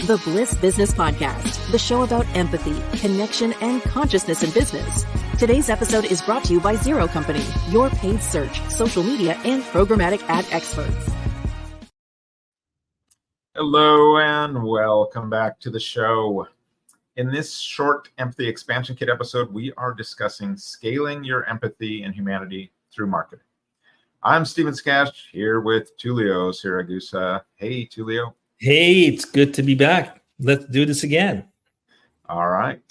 the Bliss Business Podcast, the show about empathy, connection, and consciousness in business. Today's episode is brought to you by Zero Company, your paid search, social media, and programmatic ad experts. Hello and welcome back to the show. In this short Empathy Expansion Kit episode, we are discussing scaling your empathy and humanity through marketing. I'm Stephen Sakach here with Tullio Siragusa. Hey, Tullio. Hey, it's good to be back. Let's do this again. All right.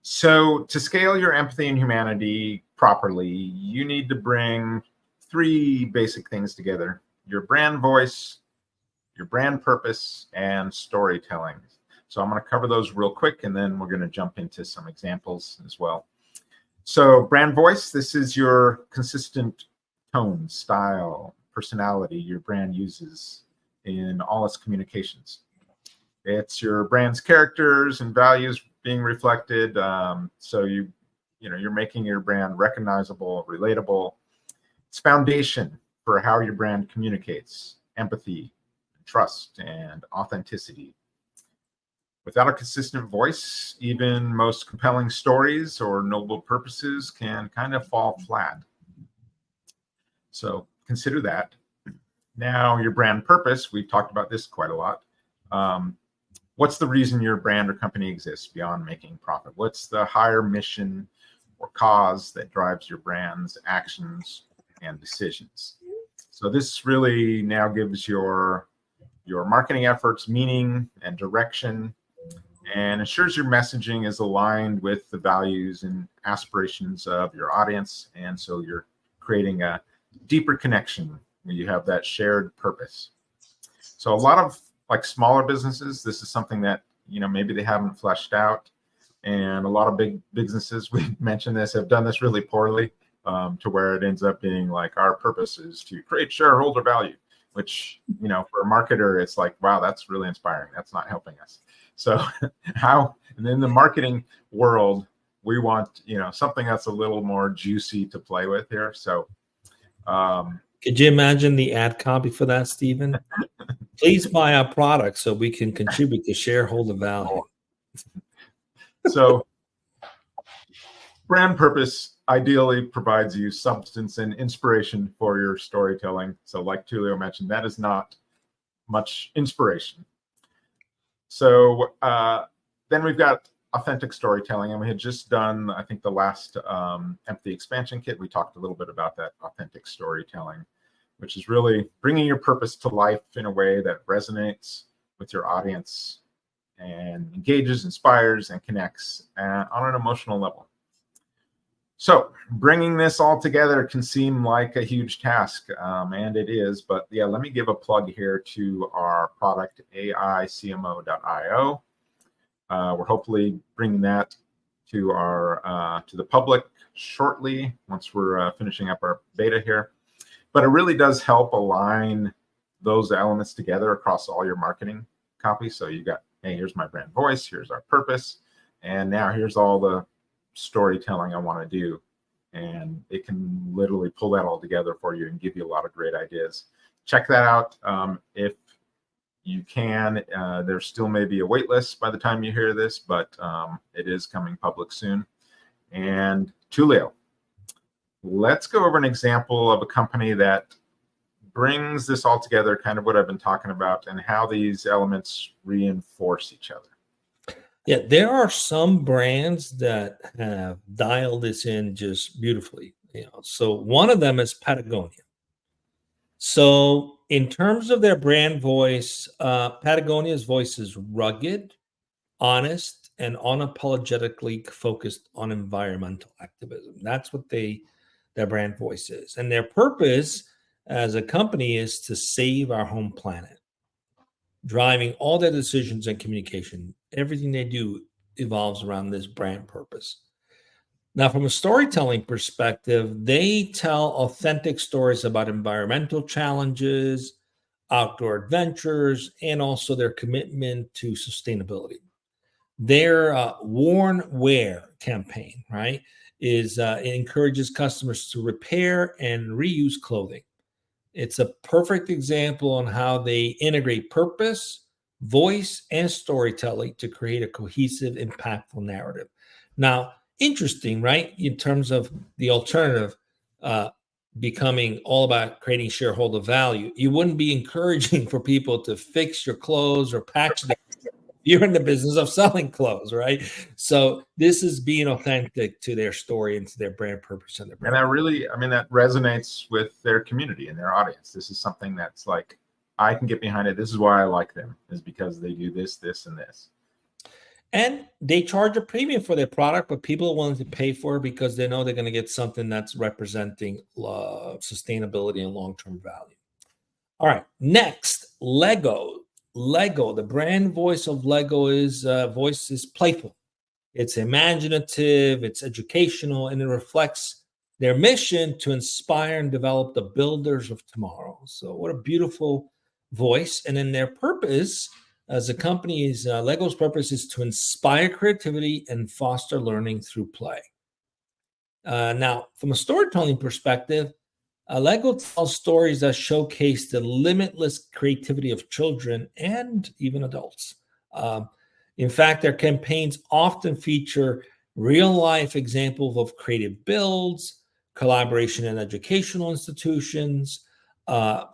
So to scale your empathy and humanity properly, you need to bring three basic things together: your brand voice, your brand purpose, and storytelling. So I'm going to cover those real quick, and then we're going to jump into some examples as well. So brand voice, this is your consistent tone, style, personality your brand uses in all its communications. It's your brand's characters and values being reflected. So you're making your brand recognizable, relatable. It's foundation for how your brand communicates: empathy, trust, and authenticity. Without a consistent voice, even most compelling stories or noble purposes can kind of fall flat. So consider that. Now, your brand purpose, we've talked about this quite a lot. What's the reason your brand or company exists beyond making profit? What's the higher mission or cause that drives your brand's actions and decisions? So this really now gives your marketing efforts meaning and direction, and ensures your messaging is aligned with the values and aspirations of your audience. And so you're creating a deeper connection when you have that shared purpose. So a lot of like smaller businesses, this is something that, maybe they haven't fleshed out. And a lot of big businesses, we mentioned this, have done this really poorly, to where it ends up being like, our purpose is to create shareholder value, which, for a marketer, it's like, wow, that's really inspiring. That's not helping us. So and in the marketing world, we want, something that's a little more juicy to play with here. So, could you imagine the ad copy for that, Stephen? Please buy our product so we can contribute to shareholder value. So brand purpose ideally provides you substance and inspiration for your storytelling. So like Tullio mentioned, that is not much inspiration. So then we've got authentic storytelling, and we had just done, I think, the last Empathy Expansion Kit. We talked a little bit about that authentic storytelling, which is really bringing your purpose to life in a way that resonates with your audience and engages, inspires, and connects on an emotional level. So bringing this all together can seem like a huge task, and it is. But yeah, let me give a plug here to our product, AICMO.io. We're hopefully bringing that to the public shortly once we're finishing up our beta here. But it really does help align those elements together across all your marketing copy. So you got, hey, here's my brand voice, here's our purpose, and now here's all the storytelling I want to do. And it can literally pull that all together for you and give you a lot of great ideas. Check that out if you can. There still may be a wait list by the time you hear this, but it is coming public soon. And Tullio, let's go over an example of a company that brings this all together, kind of what I've been talking about, and how these elements reinforce each other. Yeah, there are some brands that have dialed this in just beautifully. So one of them is Patagonia. So in terms of their brand voice, Patagonia's voice is rugged, honest, and unapologetically focused on environmental activism. That's what their brand voice is. And their purpose as a company is to save our home planet. Driving all their decisions and communication, everything they do evolves around this brand purpose. Now, from a storytelling perspective, they tell authentic stories about environmental challenges, outdoor adventures, and also their commitment to sustainability. Their Worn Wear campaign, right, it encourages customers to repair and reuse clothing. It's a perfect example on how they integrate purpose, voice and storytelling to create a cohesive, impactful narrative. Now, interesting, right? In terms of the alternative becoming all about creating shareholder value, you wouldn't be encouraging for people to fix your clothes or patch them. You're in the business of selling clothes, right? So this is being authentic to their story and to their brand purpose and their brand. And that really, I mean, that resonates with their community and their audience. This is something that's like, I can get behind it. This is why I like them, is because they do this, this, and this. And they charge a premium for their product, but people are willing to pay for it because they know they're going to get something that's representing sustainability and long-term value. All right, next, Lego. Lego, the brand voice of Lego is playful. It's imaginative, it's educational, and it reflects their mission to inspire and develop the builders of tomorrow. So what a beautiful voice. And then their purpose as a company is, Lego's purpose is to inspire creativity and foster learning through play. Now, from a storytelling perspective, Lego tells stories that showcase the limitless creativity of children and even adults. In fact, their campaigns often feature real-life examples of creative builds, collaboration with educational institutions, and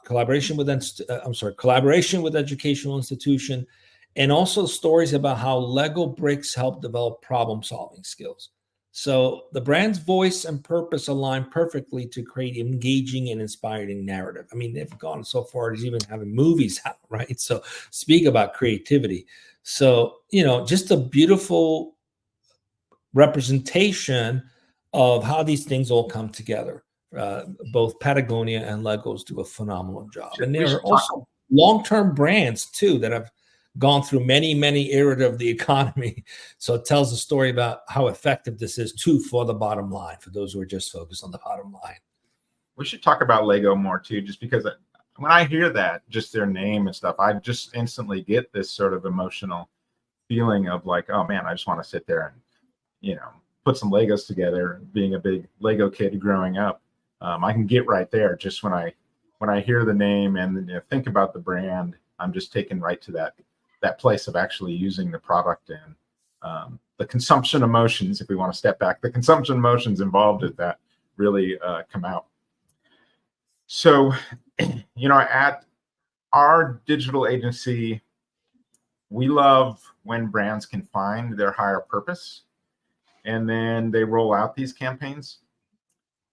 also stories about how Lego bricks help develop problem-solving skills. So the brand's voice and purpose align perfectly to create engaging and inspiring narrative. I mean, they've gone so far as even having movies out, right? So speak about creativity. So, just a beautiful representation of how these things all come together. Both Patagonia and Legos do a phenomenal job. And there are also long-term brands too that have gone through many, many eras of the economy. So it tells a story about how effective this is too for the bottom line, for those who are just focused on the bottom line. We should talk about Lego more too, just because when I hear that, just their name and stuff, I just instantly get this sort of emotional feeling of like, oh man, I just want to sit there and, put some Legos together. Being a big Lego kid growing up, I can get right there just when I hear the name and think about the brand. I'm just taken right to that place of actually using the product, and the consumption emotions, if we want to step back, the consumption emotions involved with that really come out. So, at our digital agency, we love when brands can find their higher purpose, and then they roll out these campaigns,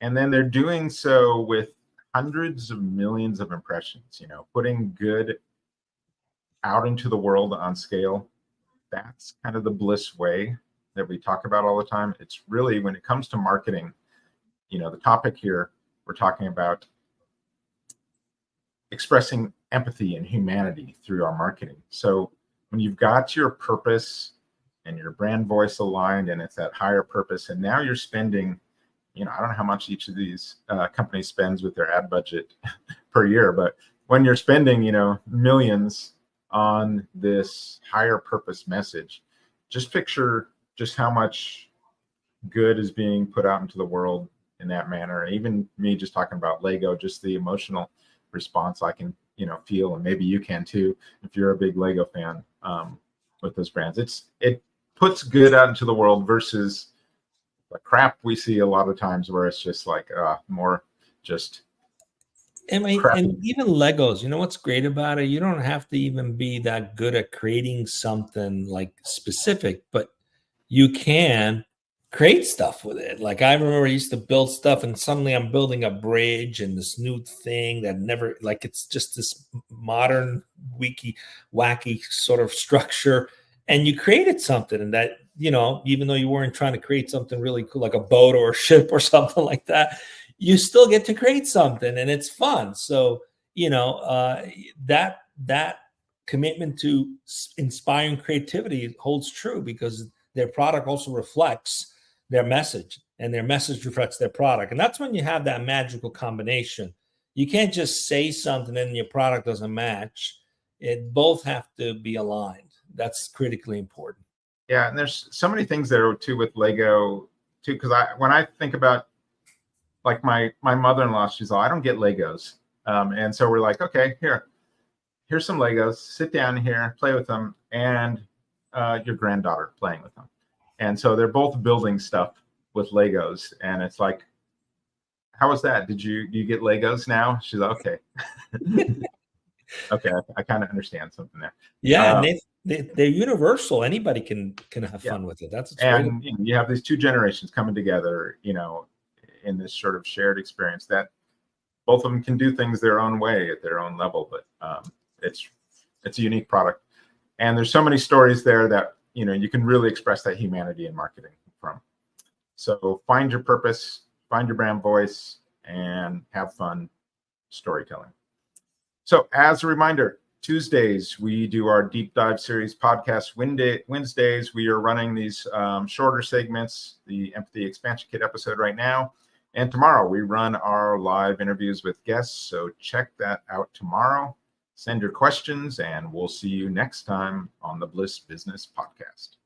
and then they're doing so with hundreds of millions of impressions, putting good out into the world on scale. That's kind of the Bliss way that we talk about all the time. It's really, when it comes to marketing, the topic here, we're talking about expressing empathy and humanity through our marketing. So when you've got your purpose and your brand voice aligned, and it's that higher purpose, and now you're spending, I don't know how much each of these companies spends with their ad budget per year, but when you're spending, millions on this higher purpose message, just picture just how much good is being put out into the world in that manner. And even me just talking about Lego, just the emotional response I can, feel, and maybe you can too, if you're a big Lego fan, with those brands. It puts good out into the world versus the crap we see a lot of times where it's just like more just and even Legos, what's great about it? You don't have to even be that good at creating something like specific, but you can create stuff with it. Like I remember I used to build stuff, and suddenly I'm building a bridge and this new thing that never, like, it's just this modern wacky sort of structure. And you created something, and that, even though you weren't trying to create something really cool, like a boat or a ship or something like that, you still get to create something, and it's fun. So, that commitment to inspiring creativity holds true, because their product also reflects their message, and their message reflects their product. And that's when you have that magical combination. You can't just say something and your product doesn't match. It both have to be aligned. That's critically important. Yeah, and there's so many things there too with Lego too, because when I think about, like, my mother-in-law, she's like, I don't get Legos, and so we're like, okay, here, here's some Legos, sit down here, play with them, and your granddaughter playing with them. And so they're both building stuff with Legos. And it's like, how was that? Do you get Legos now? She's like, okay. Okay, I kind of understand something there. Yeah, and they're universal. Anybody can have fun with it. That's and you have these two generations coming together, in this sort of shared experience that both of them can do things their own way at their own level, but it's a unique product. And there's so many stories there that you can really express that humanity in marketing from. So find your purpose, find your brand voice, and have fun storytelling. So as a reminder, Tuesdays, we do our deep dive series podcast. Wednesdays, we are running these shorter segments, the Empathy Expansion Kit episode right now. And tomorrow, we run our live interviews with guests. So check that out tomorrow. Send your questions, and we'll see you next time on the Bliss Business Podcast.